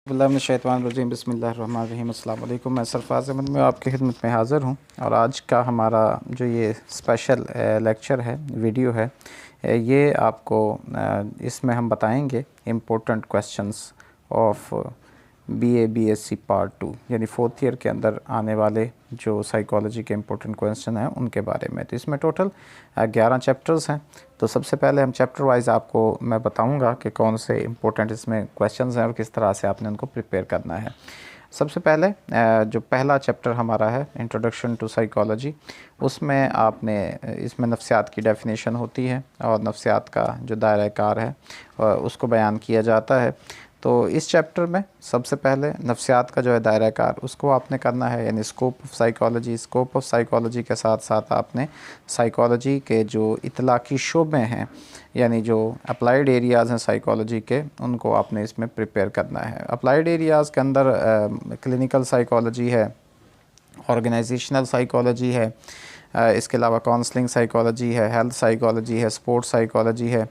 बिस्मिल्लाहिर्रहमानिर्रहीम बिस्मिल्लाहिर्रहमानिर्रहीम अस्सलाम वालेकुम। मैं सरफराज अहमद में आपकी खिदमत में हाज़िर हूँ और आज का हमारा जो ये स्पेशल लेक्चर है, वीडियो है, ये आपको इसमें हम बताएंगे important questions of BA BSc part 2 यानी 4th ईयर के अंदर आने वाले जो साइकोलॉजी के इम्पोर्टेंट क्वेश्चन हैं उनके बारे में। तो इसमें टोटल 11 चैप्टर्स हैं। तो सबसे पहले हम चैप्टर वाइज आपको मैं बताऊंगा कि कौन से इम्पोर्टेंट इसमें क्वेश्चंस हैं और किस तरह से आपने उनको प्रिपेयर करना है। सबसे पहले जो पहला चैप्टर हमारा है इंट्रोडक्शन टू साइकोलॉजी, उसमें आपने इसमें नफ्सियात की डेफिनेशन होती है और नफ्सियात का जो दायरा कार है उसको बयान किया जाता है। तो इस चैप्टर में सबसे पहले नफ्सियात का जो है दायरा कार उसको आपने करना है, यानी scope of psychology. Scope of psychology के साथ साथ आपने साइकोलॉजी के जो इतलाक़ी शोबे हैं यानी जो अप्लाइड एरियाज़ हैं साइकोलॉजी के, उनको आपने इसमें प्रिपेयर करना है। अप्लाइड एरियाज़ के अंदर क्लिनिकल साइकोलॉजी है, ऑर्गेनाइजेशनल साइकोलॉजी है, इसके अलावा काउंसलिंग साइकोलॉजी है, हेल्थ साइकोलॉजी है, स्पोर्ट्स साइकोलॉजी है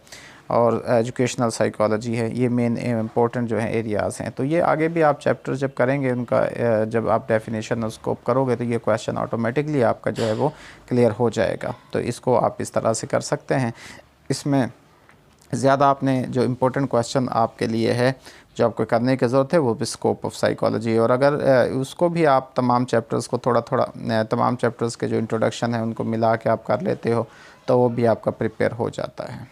और एजुकेशनल साइकोलॉजी है। ये मेन इंपॉर्टेंट जो है एरियाज़ हैं। तो ये आगे भी आप चैप्टर जब करेंगे उनका जब आप डेफिनेशन और स्कोप करोगे तो ये क्वेश्चन ऑटोमेटिकली आपका जो है वो क्लियर हो जाएगा। तो इसको आप इस तरह से कर सकते हैं। इसमें ज़्यादा आपने जो इम्पोर्टेंट क्वेश्चन आपके लिए है जो आपको करने की ज़रूरत है वो भी स्कोप ऑफ साइकोलॉजी, और अगर उसको भी आप तमाम चैप्टर्स को थोड़ा थोड़ा तमाम चैप्टर्स के जो इंट्रोडक्शन है उनको मिला के आप कर लेते हो तो वो भी आपका प्रिपेयर हो जाता है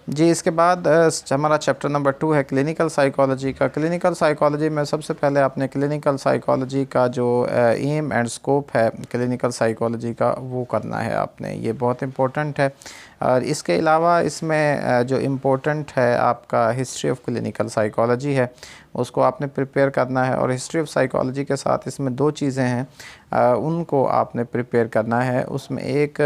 जी। इसके बाद हमारा चैप्टर नंबर 2 है क्लिनिकल साइकोलॉजी का। क्लिनिकल साइकोलॉजी में सबसे पहले आपने क्लिनिकल साइकोलॉजी का जो एम एंड स्कोप है क्लिनिकल साइकोलॉजी का वो करना है आपने, ये बहुत इम्पोर्टेंट है। और इसके अलावा इसमें जो इम्पोर्टेंट है आपका हिस्ट्री ऑफ क्लिनिकल साइकोलॉजी है, उसको आपने प्रिपेयर करना है। और हिस्ट्री ऑफ साइकोलॉजी के साथ इसमें दो चीज़ें हैं उनको आपने प्रिपेयर करना है। उसमें एक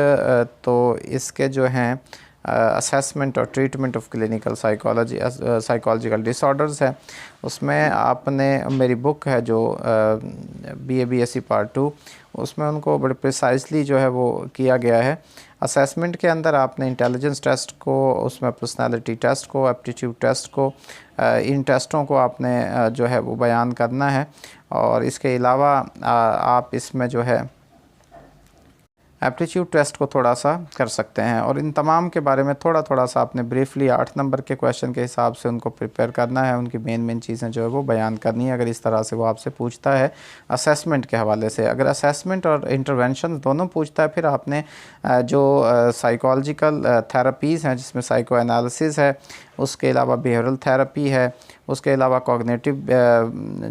तो इसके जो हैं असेसमेंट और treatment of clinical psychology psychological disorders है, उसमें आपने मेरी बुक है जो बीए बीएससी पार्ट 2, उसमें उनको बड़े प्रिसाइसली जो है वो किया गया है। असेसमेंट के अंदर आपने इंटेलिजेंस टेस्ट को, उसमें पर्सनालिटी टेस्ट को, एप्टीट्यूड टेस्ट को, इन टेस्टों को आपने जो है वो बयान करना है। और इसके अलावा आप इसमें जो है एप्टीट्यूड टेस्ट को थोड़ा सा कर सकते हैं। और इन तमाम के बारे में थोड़ा थोड़ा सा आपने ब्रीफली 8 नंबर के क्वेश्चन के हिसाब से उनको प्रिपेयर करना है, उनकी मेन चीज़ें जो है वो बयान करनी है। अगर इस तरह से वो आपसे पूछता है असेसमेंट के हवाले से, अगर असेसमेंट और इंटरवेंशन दोनों पूछता है, फिर आपने जो साइकोलॉजिकल थेरेपीज़ हैं जिसमें साइको एनालिसिस है, उसके अलावा बिहेवियरल थेरेपी है, उसके अलावा कॉग्निटिव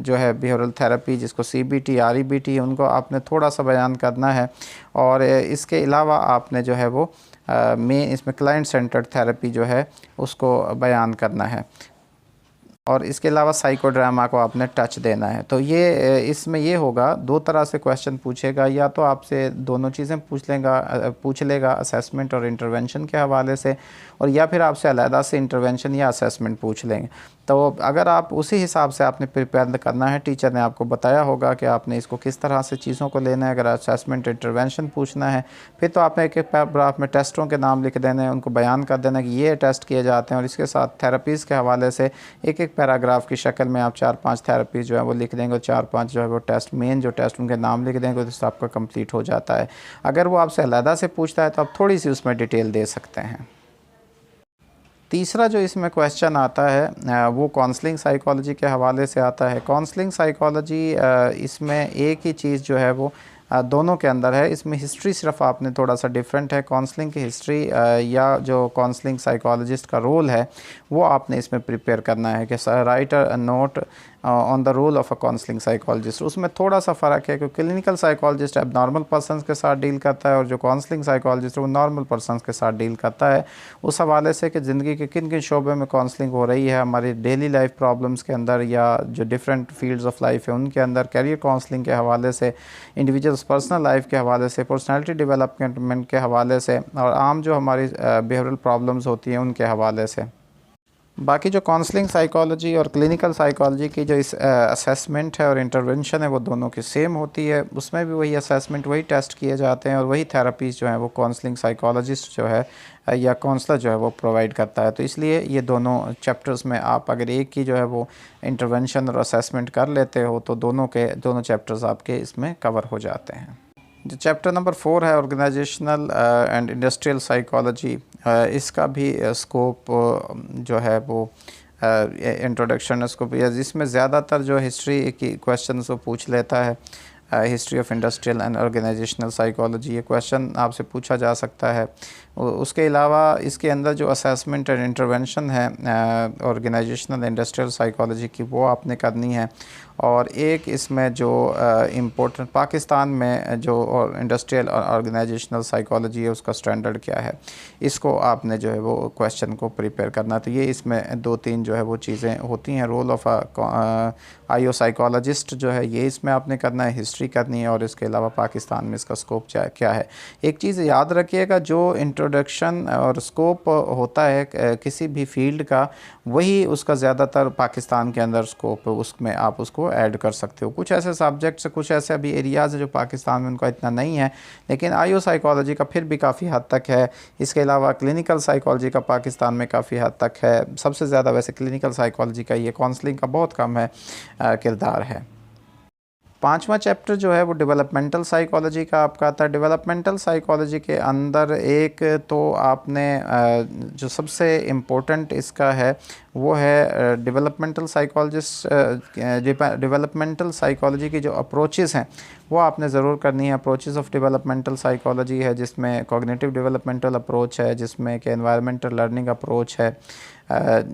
जो है बिहेवियरल थेरेपी जिसको सीबीटी आरईबीटी, उनको आपने थोड़ा सा बयान करना है। और इसके अलावा आपने जो है वो मेन इसमें क्लाइंट सेंटर्ड थेरेपी जो है उसको बयान करना है। और इसके अलावा साइकोड्रामा को आपने टच देना है। तो ये इसमें ये होगा, दो तरह से क्वेश्चन पूछेगा, या तो आपसे दोनों चीज़ें पूछ लेगा असेसमेंट और इंटरवेंशन के हवाले से, और या फिर आपसे अलहदा से इंटरवेंशन या असेसमेंट पूछ लेंगे। तो अगर आप उसी हिसाब से आपने प्रिपेयर करना है, टीचर ने आपको बताया होगा कि आपने इसको किस तरह से चीज़ों को लेना है। अगर असेसमेंट इंटरवेंशन पूछना है फिर तो आपने एक एक पैराग्राफ में टेस्टों के नाम लिख देने हैं, उनको बयान कर देना कि ये टेस्ट किए जाते हैं, और इसके साथ थेरेपीज़ के हवाले से एक एक पैराग्राफ की शक्ल में आप 4-5 थेरेपीज़ जो है वो लिख देंगे, और 4-5 जो है वो टेस्ट, मेन जो टेस्ट उनके नाम लिख देंगे, तो इससे आपका कंप्लीट हो जाता है। अगर वो आपसे अलहदा से पूछता है तो आप थोड़ी सी उसमें डिटेल दे सकते हैं। तीसरा जो इसमें क्वेश्चन आता है वो काउंसलिंग साइकोलॉजी के हवाले से आता है। काउंसलिंग साइकोलॉजी इसमें एक ही चीज़ जो है वो दोनों के अंदर है। इसमें हिस्ट्री सिर्फ आपने थोड़ा सा डिफरेंट है। काउंसलिंग की हिस्ट्री या जो काउंसलिंग साइकोलॉजिस्ट का रोल है वो आपने इसमें प्रिपेयर करना है कि write a note on the role of a counselling psychologist. उसमें थोड़ा सा फ़र्क है क्योंकि क्लिनिकल साइकोलॉजिस्ट अब नॉर्मल पर्सनस के साथ डील करता है और जो काउंसलिंग साइकोलॉजिस्ट है वो नॉर्मल पर्सनस के साथ डील करता है, उस हवाले से कि ज़िंदगी के किन किन शोबे में काउंसलिंग हो रही है, हमारी डेली लाइफ प्रॉब्लम्स के अंदर या जो डिफरेंट फील्ड्स ऑफ लाइफ है उनके अंदर, कैरियर काउंसलिंग के हवाले से, इंडिविजुअल्स पर्सनल लाइफ के हवाले से, पर्सनैलिटी डेवलपमेंट के हवाले से, और आम जो हमारी बिहेवियरल प्रॉब्लम्स होती हैं उनके हवाले से। बाकी जो काउंसलिंग साइकोलॉजी और क्लिनिकल साइकोलॉजी की जो इस असेसमेंट है और इंटरवेंशन है वो दोनों की सेम होती है। उसमें भी वही असेसमेंट, वही टेस्ट किए जाते हैं और वही थेरेपीज़ जो है वो काउंसलिंग साइकोलॉजिस्ट जो है या काउंसलर जो है वो प्रोवाइड करता है। तो इसलिए ये दोनों चैप्टर्स में आप अगर एक की जो है वो इंटरवेंशन और असेसमेंट कर लेते हो तो दोनों चैप्टर्स आपके इसमें कवर हो जाते हैं। जो चैप्टर नंबर 4 है ऑर्गेनाइजेशनल एंड इंडस्ट्रियल साइकोलॉजी, इसका भी स्कोप जो है वो इंट्रोडक्शन स्कोप, जिसमें ज़्यादातर जो हिस्ट्री की क्वेश्चंस वो पूछ लेता है। History of industrial and organisational psychology, ये क्वेश्चन आपसे पूछा जा सकता है। उसके अलावा इसके अंदर जो असेसमेंट एंड इंटरवेंशन है ऑर्गेनाइजेशनल इंडस्ट्रियल साइकोलॉजी की, वो आपने करनी है। और एक इसमें जो इम्पोर्टेंट पाकिस्तान में जो इंडस्ट्रियल और ऑर्गेनाइजेशनल साइकोलॉजी है उसका स्टैंडर्ड क्या है, इसको आपने जो है वो क्वेश्चन को प्रिपेयर करना। तो ये इसमें 2-3 जो है वो चीज़ें होती हैं। रोल ऑफ आईओ साइकोलॉजिस्ट जो है ये इसमें आपने करना है, हिस्ट्री करनी है, और इसके अलावा पाकिस्तान में इसका स्कोप क्या है। एक चीज़ याद रखिएगा, जो इंट्रोडक्शन और स्कोप होता है किसी भी फील्ड का, वही उसका ज़्यादातर पाकिस्तान के अंदर स्कोप है, उसमें आप उसको ऐड कर सकते हो। कुछ ऐसे सब्जेक्ट्स, कुछ ऐसे अभी एरियाज़ है जो पाकिस्तान में उनका इतना नहीं है, लेकिन आईओ साइकोलॉजी का फिर भी काफ़ी हद तक है। इसके अलावा क्लिनिकल साइकोलॉजी का पाकिस्तान में काफ़ी हद तक है। सबसे ज़्यादा वैसे क्लिनिकल साइकोलॉजी का, ये काउंसलिंग का बहुत कम है किरदार है। 5वां चैप्टर जो है वो डेवलपमेंटल साइकोलॉजी का आपका आता है। डेवलपमेंटल साइकोलॉजी के अंदर एक तो आपने जो सबसे इम्पोर्टेंट इसका है वो है डेवलपमेंटल साइकोलॉजी की जो अप्रोचेस हैं वो आपने ज़रूर करनी है। अप्रोचेस ऑफ डेवलपमेंटल साइकोलॉजी है जिसमें कॉग्निटिव डेवलपमेंटल अप्रोच है, जिसमें कि एनवायरमेंटल लर्निंग अप्रोच है।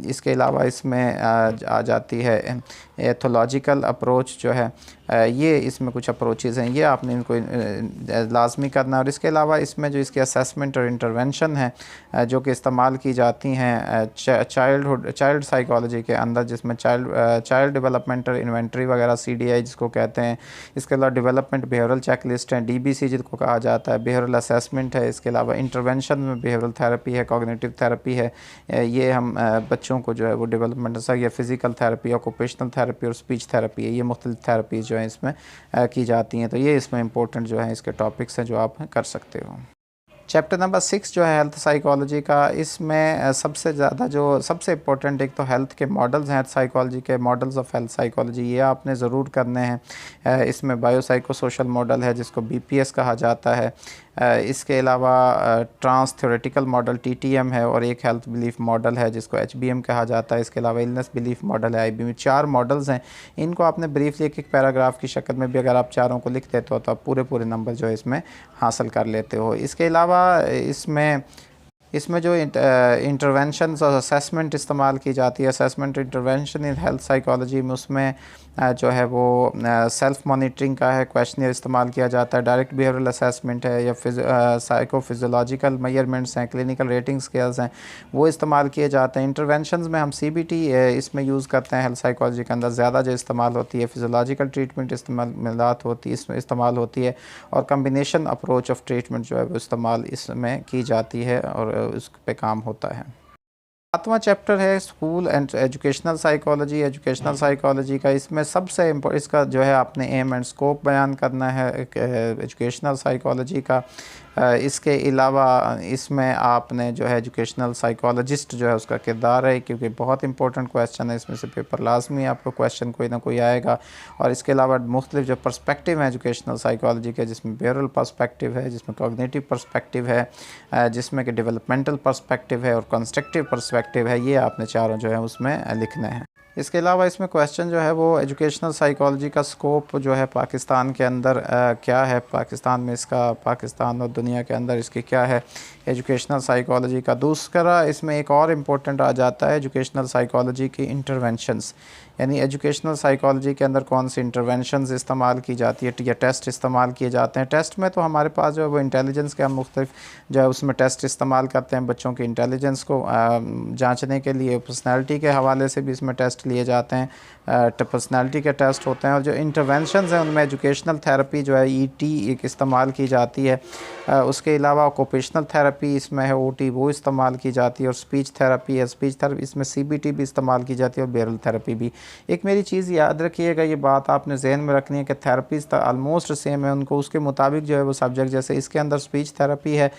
इसके अलावा इसमें आ जाती है एथोलॉजिकल अप्रोच जो है, ये इसमें कुछ अप्रोचेज़ हैं, ये आपने इनको लाजमी करना। और इसके अलावा इसमें जो इसके असेसमेंट और इंटरवेंशन है जो कि इस्तेमाल की जाती हैं चाइल्ड साइकोलॉजी के अंदर, जिसमें चाइल्ड डेवलपमेंटल इन्वेंट्री वगैरह CDI जिसको कहते हैं। इसके अलावा डेवलपमेंट बिहेवियरल चेकलिस्ट हैं, DBC जिसको कहा जाता है, बिहेवियरल असेसमेंट है। इसके अलावा इंटरवेंशन में बिहेवियरल थेरेपी है, कॉग्निटिव थेरेपी है। ये हम बच्चों को जो है वो डेवलपमेंट या फिज़िकल थेरेपी, ऑक्यूपेशनल थेरेपी और स्पीच थेरेपी है, ये मुख्तलिफ थेरेपीज़ जो हैं इसमें की जाती हैं। तो ये इसमें इंपॉर्टेंट जो है इसके टॉपिक्स हैं जो आप कर सकते हो। चैप्टर नंबर 6 जो है हेल्थ साइकोलॉजी का, इसमें सबसे ज़्यादा जो सबसे इम्पोर्टेंट एक तो हेल्थ के मॉडल्स हैं, हेल्थ साइकोलॉजी के मॉडल्स ऑफ हेल्थ साइकोलॉजी, ये आपने ज़रूर करने हैं। इसमें बायोसाइको सोशल मॉडल है जिसको BPS कहा जाता है। इसके अलावा ट्रांस थ्योरेटिकल मॉडल TTM है, और एक हेल्थ बिलीफ मॉडल है जिसको HBM कहा जाता है। इसके अलावा इलनेस बिलीफ मॉडल है IBM। 4 मॉडल्स हैं, इनको आपने ब्रीफली एक पैराग्राफ की शक्ल में भी अगर आप चारों को लिख देते हो तो आप पूरे नंबर जो है इसमें हासिल कर लेते हो। इसके अलावा इसमें जो इंटरवेंशन और असेसमेंट इस्तेमाल की जाती है, assessment intervention in health psychology में, उसमें जो है वो सेल्फ मॉनिटरिंग का है, क्वेश्चनियर इस्तेमाल किया जाता है, डायरेक्ट बिहेवियरल असेसमेंट है, या साइको फिजियोलॉजिकल मेजरमेंट्स हैं, क्लिनिकल रेटिंग स्केल्स हैं, वो इस्तेमाल किए जाते हैं। इंटरवेंशंस में हम CBT इसमें यूज़ करते हैं हेल्थ साइकोलॉजी के अंदर, ज़्यादा जो इस्तेमाल होती है फिजियोलॉजिकल ट्रीटमेंट इस्तेमाल होती है, और कम्बिनेशन अप्रोच ऑफ ट्रीटमेंट जो है वो इस्तेमाल इसमें की जाती है और उस पे काम होता है। 7वां चैप्टर है स्कूल एंड एजुकेशनल साइकोलॉजी का। इसमें सबसे इसका जो है आपने एम एंड स्कोप बयान करना है एजुकेशनल साइकोलॉजी का। इसके अलावा इसमें आपने जो है एजुकेशनल साइकोलॉजिस्ट जो है उसका किरदार है, क्योंकि बहुत इंपॉर्टेंट क्वेश्चन है, इसमें से पेपर लाजमी आपको क्वेश्चन कोई ना कोई आएगा। और इसके अलावा मुख्तलिफ जो पर्सपेक्टिव है एजुकेशनल साइकोलॉजी के, जिसमें बिहेवियरल पर्सपेक्टिव है, जिसमें कॉग्निटिव पर्सपेक्टिव है, जिसमें कि डेवलपमेंटल पर्सपेक्टिव है और कंस्ट्रक्टिव पर्सपेक्टिव है, ये आपने चारों जो है उसमें लिखने हैं। इसके अलावा इसमें क्वेश्चन जो है वो एजुकेशनल साइकोलॉजी का स्कोप जो है पाकिस्तान के अंदर क्या है, पाकिस्तान में इसका, पाकिस्तान और दुनिया के अंदर इसकी क्या है एजुकेशनल साइकोलॉजी का। दूसरा इसमें एक और इम्पोर्टेंट आ जाता है एजुकेशनल साइकोलॉजी की इंटरवेंशंस, यानी एजुकेशनल साइकोलॉजी के अंदर कौन सी इंटरवेंशंस इस्तेमाल की जाती है या टेस्ट इस्तेमाल किए जाते हैं। टेस्ट में तो हमारे पास जो है वो इंटेलिजेंस के हम मुख्तलिफ जो है उसमें टेस्ट इस्तेमाल करते हैं, बच्चों की इंटेलिजेंस को जांचने के लिए, पर्सनैलिटी के हवाले से भी इसमें टेस्ट लिए जाते हैं। पर्सनालिटी के टेस्ट होते हैं। और जो इंटरवेंशंस हैं उनमें एजुकेशनल थेरेपी जो है ईटी एक इस्तेमाल की जाती है। उसके अलावा ऑक्यूपेशनल थेरेपी इसमें है, ओटी वो इस्तेमाल की जाती है। और स्पीच थेरेपी है, स्पीच थेरेपी इसमें सीबीटी भी इस्तेमाल की जाती है और बेरल थेरेपी भी। एक मेरी चीज़ याद रखिएगा, ये बात आपने जहन में रखनी है कि थेरेपीज़ आलमोस्ट सेम है, उनको उसके मुताबिक जो है वो सब्जेक्ट, जैसे इसके अंदर स्पीच थेरेपी है,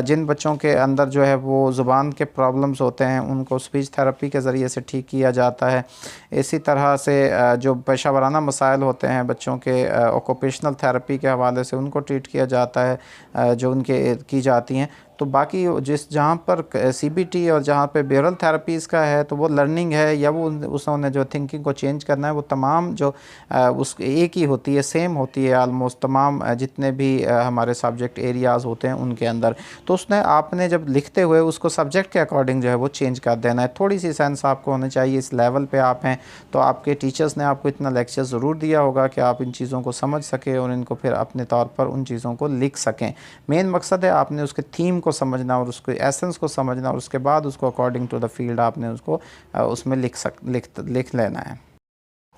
जिन बच्चों के अंदर जो है वो ज़ुबान के प्रॉब्लम्स होते हैं उनको स्पीच थेरेपी के ज़रिए से ठीक किया जाता है। इसी तरह से जो पेशा वराना मसाइल होते हैं बच्चों के, ऑक्यूपेशनल थेरेपी के हवाले से उनको ट्रीट किया जाता है, जो उनके की जाती हैं। तो बाकी जहाँ पर सीबीटी और जहाँ पे बेरल थेरेपीज़ का है तो वो लर्निंग है, या वो उसने जो थिंकिंग को चेंज करना है, वो तमाम जो उस एक ही होती है, सेम होती है आलमोस्ट तमाम जितने भी हमारे सब्जेक्ट एरियाज़ होते हैं उनके अंदर। तो उसने आपने जब लिखते हुए उसको सब्जेक्ट के अकॉर्डिंग जो है वो चेंज कर देना है। थोड़ी सी सेंस आपको होनी चाहिए, इस लेवल पे आप हैं तो आपके टीचर्स ने आपको इतना लेक्चर ज़रूर दिया होगा कि आप इन चीज़ों को समझ सकें और इनको फिर अपने तौर पर उन चीज़ों को लिख सकें। मेन मकसद है आपने उसके थीम को समझना और उसके एसेंस को समझना, और उसके बाद उसको अकॉर्डिंग टू द फील्ड आपने उसको उसमें लिख लेना है।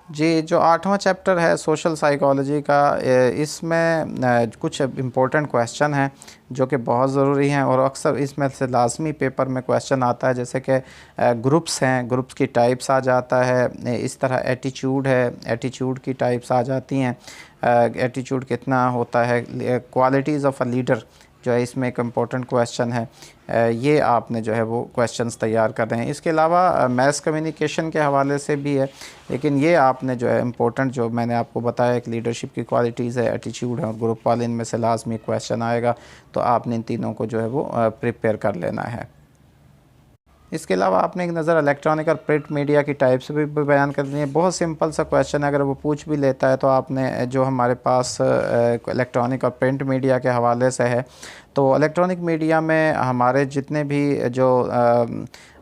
जी, जो 8वां चैप्टर है सोशल साइकोलॉजी का, इसमें कुछ इम्पोर्टेंट क्वेश्चन हैं जो कि बहुत ज़रूरी हैं और अक्सर इसमें से लाजमी पेपर में क्वेश्चन आता है। जैसे कि ग्रुप्स हैं, ग्रुप्स की टाइप्स आ जाता है। इस तरह एटीट्यूड है, एटीट्यूड की टाइप्स आ जाती हैं। एटीट्यूड कितना होता है, क्वालिटीज़ ऑफ अ लीडर जो है इसमें एक इम्पोर्टेंट क्वेश्चन है। ये आपने जो है वो क्वेश्चंस तैयार कर रहे हैं। इसके अलावा मैस कम्युनिकेशन के हवाले से भी है, लेकिन ये आपने जो है इम्पोर्टेंट जो मैंने आपको बताया एक लीडरशिप की क्वालिटीज़ है, एटीट्यूड है और ग्रुप वाले, इनमें से लाजमी क्वेश्चन आएगा। तो आपने इन तीनों को जो है वो प्रिपेयर कर लेना है। इसके अलावा आपने एक नज़र इलेक्ट्रॉनिक और प्रिंट मीडिया की टाइप्स भी बयान कर दी है। बहुत सिंपल सा क्वेश्चन है, अगर वो पूछ भी लेता है तो आपने जो हमारे पास इलेक्ट्रॉनिक और प्रिंट मीडिया के हवाले से है, तो इलेक्ट्रॉनिक मीडिया में हमारे जितने भी जो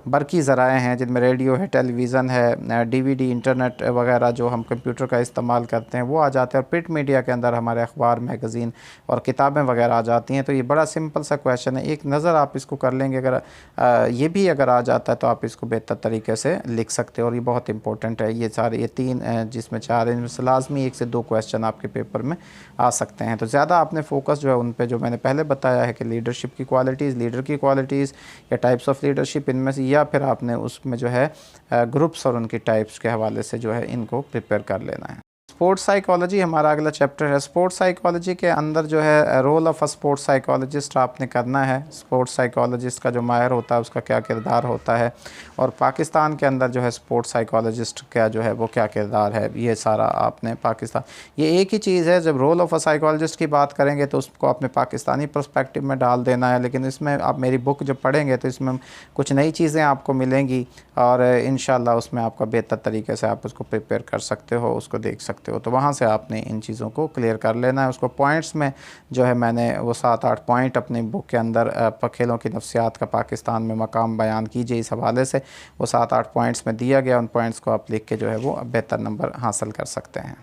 बरकी ज़राए हैं, जिनमें रेडियो है, टेलीविज़न है, डीवीडी, इंटरनेट वगैरह जो हम कंप्यूटर का इस्तेमाल करते हैं वो आ जाते हैं। और प्रिंट मीडिया के अंदर हमारे अखबार, मैगज़ीन और किताबें वगैरह आ जाती हैं। तो ये बड़ा सिंपल सा क्वेश्चन है, एक नज़र आप इसको कर लेंगे, अगर ये भी अगर आ जाता है तो आप इसको बेहतर तरीके से लिख सकते हो। और ये बहुत इंपॉर्टेंट है, ये सारे ये तीन जिसमें चार, इनमें से लाजमी 1 से 2 क्वेश्चन आपके पेपर में आ सकते हैं। तो ज़्यादा आपने फोकस जो है उन पे जो मैंने पहले बताया है कि लीडरशिप की क्वालिटीज़, लीडर की क्वालिटीज़ या टाइप्स ऑफ लीडरशिप, इनमें से, या फिर आपने उसमें जो है ग्रुप्स और उनकी टाइप्स के हवाले से जो है इनको प्रिपेयर कर लेना है। स्पोर्ट्स साइकोलॉजी हमारा अगला चैप्टर है। स्पोर्ट्स साइकोलॉजी के अंदर जो है role of a sports psychologist आपने करना है। स्पोर्ट्स साइकोलॉजिस्ट का जो माहिर होता है उसका क्या किरदार होता है, और पाकिस्तान के अंदर जो है स्पोर्ट्स साइकोलॉजिस्ट का जो है वो क्या किरदार है, ये सारा आपने पाकिस्तान, ये एक ही चीज़ है। जब रोल ऑफ़ अ साइकोलॉजिस्ट की बात करेंगे तो उसको आपने पाकिस्तानी पर्सपेक्टिव में डाल देना है, लेकिन इसमें आप मेरी बुक जब पढ़ेंगे तो इसमें कुछ नई चीज़ें आपको मिलेंगी और इंशाल्लाह उसमें आपका बेहतर तरीके से आप उसको प्रिपेयर कर सकते हो, उसको देख सकते हो। तो वहाँ से आपने इन चीज़ों को क्लियर कर लेना है। उसको पॉइंट्स में जो है मैंने वो 7-8 पॉइंट अपनी बुक के अंदर खेलों की नफ्सियात का पाकिस्तान में मकाम बयान कीजिए, इस हवाले से वो 7-8 पॉइंट्स में दिया गया। उन पॉइंट्स को आप लिख के जो है वो बेहतर नंबर हासिल कर सकते हैं।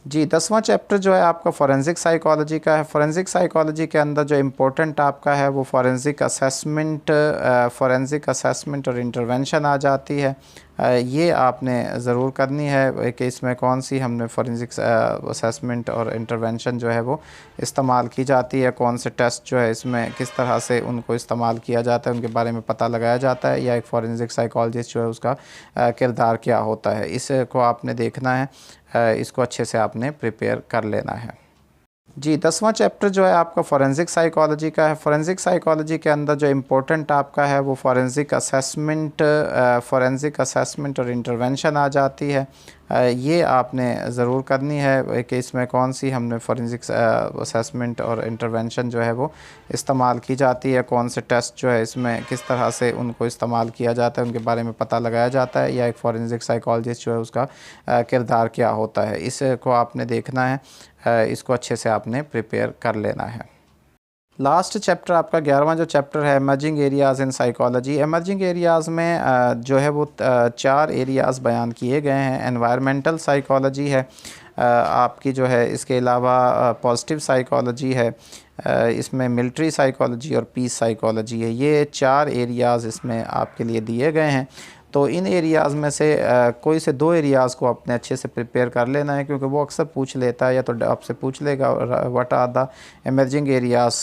जी, 10वां चैप्टर जो है आपका फ़ॉरेंसिक साइकोलॉजी का है। फ़ॉरेंसिक साइकोलॉजी के अंदर जो इम्पोर्टेंट आपका है वो फ़ॉरेंसिक असेसमेंट और इंटरवेंशन आ जाती है। ये आपने ज़रूर करनी है कि इसमें कौन सी हमने फ़ॉरेंसिक असेसमेंट और इंटरवेंशन जो है वो इस्तेमाल की जाती है, कौन से टेस्ट जो है इसमें किस तरह से उनको इस्तेमाल किया जाता है, उनके बारे में पता लगाया जाता है, या एक फ़ॉरेंसिक साइकोलॉजिस्ट जो है उसका किरदार क्या होता है, इसको आपने देखना है। इसको अच्छे से आपने प्रिपेयर कर लेना है। जी, 10वां चैप्टर जो है आपका फ़ॉरेंसिक साइकोलॉजी का है। फ़ॉरेंसिक साइकोलॉजी के अंदर जो इम्पोर्टेंट आपका है वो फ़ॉरेंसिक असेसमेंट और इंटरवेंशन आ जाती है। ये आपने ज़रूर करनी है कि इसमें कौन सी हमने फ़ॉरेंसिक असेसमेंट और इंटरवेंशन जो है वो इस्तेमाल की जाती है, कौन से टेस्ट जो है इसमें किस तरह से उनको इस्तेमाल किया जाता है, उनके बारे में पता लगाया जाता है, या एक फ़ॉरेंसिक साइकोलॉजिस्ट जो है उसका किरदार क्या होता है, इसको आपने देखना है। इसको अच्छे से आपने प्रिपेयर कर लेना है। लास्ट चैप्टर आपका 11वां जो चैप्टर है emerging areas in psychology. Emerging areas में जो है वो 4 एरियाज़ बयान किए गए हैं। एनवायरमेंटल साइकोलॉजी है आपकी जो है, इसके अलावा पॉजिटिव साइकोलॉजी है, इसमें मिलिट्री साइकोलॉजी और पीस साइकोलॉजी है। ये 4 एरियाज़ इसमें आपके लिए दिए गए हैं। तो इन एरियाज़ में से कोई से 2 एरियाज़ को अपने अच्छे से प्रिपेयर कर लेना है, क्योंकि वो अक्सर पूछ लेता है या तो आपसे पूछ लेगा what are the emerging areas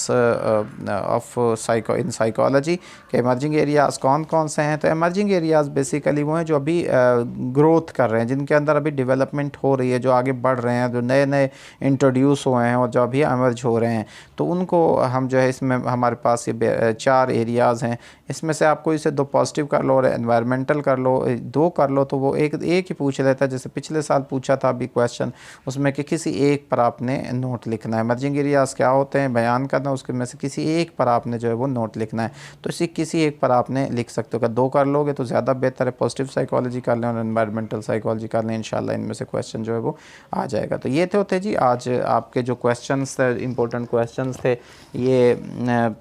of psychology, कि एमर्जिंग एरियाज़ कौन कौन से हैं। तो एमर्जिंग एरियाज़ बेसिकली वो हैं जो अभी ग्रोथ कर रहे हैं, जिनके अंदर अभी डेवलपमेंट हो रही है, जो आगे बढ़ रहे हैं, जो नए नए इंट्रोड्यूस हुए हैं और जो अभी एमर्ज हो रहे हैं। तो उनको हम जो है इसमें हमारे पास ये 4 एरियाज़ हैं। इसमें से आप कोई से 2 पॉजिटिव कर लो और एनवायरमेंटल कर लो, 2 कर लो तो वो एक ही पूछ लेता है। जैसे पिछले साल पूछा था अभी क्वेश्चन उसमें कि किसी एक पर आपने नोट लिखना है। एमर्जिंग एरियाज़ क्या होते हैं बयान करना, उसके में से किसी एक पर आपने जो है वो नोट लिखना है। तो इसी किसी एक पर आपने लिख सकते हो। अगर 2 कर लोगे तो ज़्यादा बेहतर है। पॉजिटिव साइकोलॉजी कर लें और एनवायरमेंटल साइकोलॉजी कर लें, इंशाल्लाह इनमें से क्वेश्चन जो है वो आ जाएगा। तो ये थे होते जी आज आपके जो क्वेश्चंस थे, इंपॉर्टेंट क्वेश्चंस थे। ये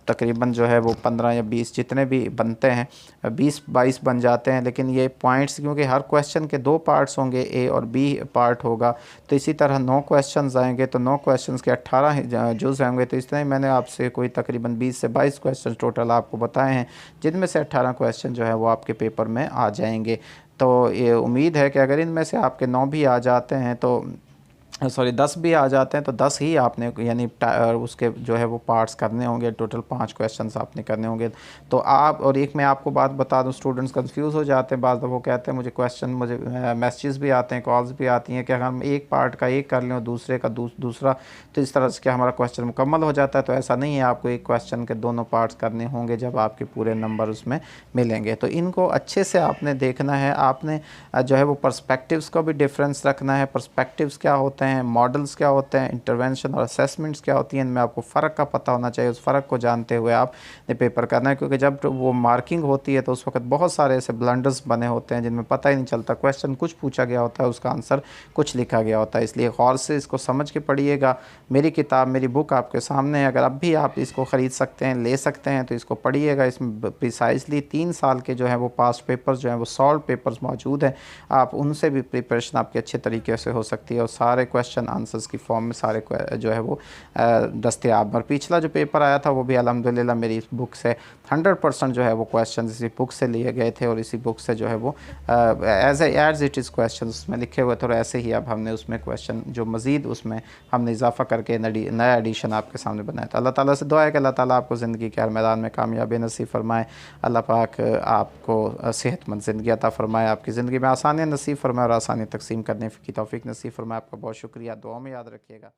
तकरीबन जो है वो 15 या 20 जितने भी बनते हैं, 20-22 बन जाते हैं। लेकिन ये पॉइंट्स, क्योंकि हर क्वेश्चन के 2 पार्ट्स होंगे, ए और बी पार्ट होगा, तो इसी तरह 9 क्वेश्चंस आएंगे, तो 9 क्वेश्चंस के 18 जुज़ होंगे। तो इस तरह मैंने आपसे कोई तकरीबन 20 से 22 क्वेश्चन टोटल आपको बताए हैं, जिनमें से 18 क्वेश्चन जो है वो आपके पेपर में आ जाएंगे। तो ये उम्मीद है कि अगर इनमें से आपके 9 भी आ जाते हैं तो सॉरी 10 भी आ जाते हैं तो 10 ही आपने यानी उसके जो है वो पार्ट्स करने होंगे। टोटल 5 क्वेश्चंस आपने करने होंगे। तो आप, और एक मैं आपको बात बता दूं, स्टूडेंट्स कंफ्यूज हो जाते हैं बाद, वो कहते हैं मुझे मैसेजेस भी आते हैं, कॉल्स भी आती हैं कि अगर हम एक पार्ट का एक कर लें और दूसरे का दूसरा, तो इस तरह से क्या हमारा क्वेश्चन मुकम्मल हो जाता है। तो ऐसा नहीं है, आपको एक क्वेश्चन के दोनों पार्ट्स करने होंगे जब आपके पूरे नंबर उसमें मिलेंगे। तो इनको अच्छे से आपने देखना है। आपने जो है वो पर्सपेक्टिव्स का भी डिफरेंस रखना है। पर्सपेक्टिव्स क्या होते हैं, मॉडल्स क्या होते हैं, इंटरवेंशन और असेसमेंट्स क्या होती हैं, इनमें आपको फ़र्क का पता होना चाहिए। उस फ़र्क को जानते हुए आपने पेपर करना है, क्योंकि जब वो मार्किंग होती है तो उस वक्त बहुत सारे ऐसे ब्लंडर्स बने होते हैं जिनमें पता ही नहीं चलता, क्वेश्चन कुछ पूछा गया होता है, उसका आंसर कुछ लिखा गया होता है। इसलिए गौर से इसको समझ के पढ़िएगा। मेरी किताब, मेरी बुक आपके सामने है, अगर अब भी आप इसको ख़रीद सकते हैं, ले सकते हैं, तो इसको पढ़िएगा। इसमें प्रिसाइसली 3 साल के जो है वो पास्ट पेपर्स जो हैं वो सॉल्व पेपर्स मौजूद हैं। आप उनसे भी प्रिपरेशन आपकी अच्छे तरीके से हो सकती है, और सारे क्वेश्चन आंसर्स की फॉर्म में सारे जो है वो दस्तयाब। और पिछला जो पेपर आया था वो भी अल्हम्दुलिल्लाह मेरी इस बुक से 100% जो है वो क्वेश्चन इसी बुक से लिए गए थे, और इसी बुक से जो है वो एज इट इज़ क्वेश्चन उसमें लिखे हुए थे। और ऐसे ही अब हमने उसमें क्वेश्चन जो मज़ीद उसमें हमने इजाफा करके नया एडिशन आपके सामने बनाया था। अल्लाह ताला से दुआ है कि अल्लाह ताला आपको ज़िंदगी के हर मैदान में कामयाबी नसीब फरमाए। अल्लाह पाक आपको सेहतमंद ज़िंदगी अता फरमाए, आपकी ज़िंदगी में आसानी नसीब फरमाए और आसानी तकसीम करने की तौफीक नसीब फरमाए। आपका बहुत शुक्रिया, दुआ में याद रखिएगा।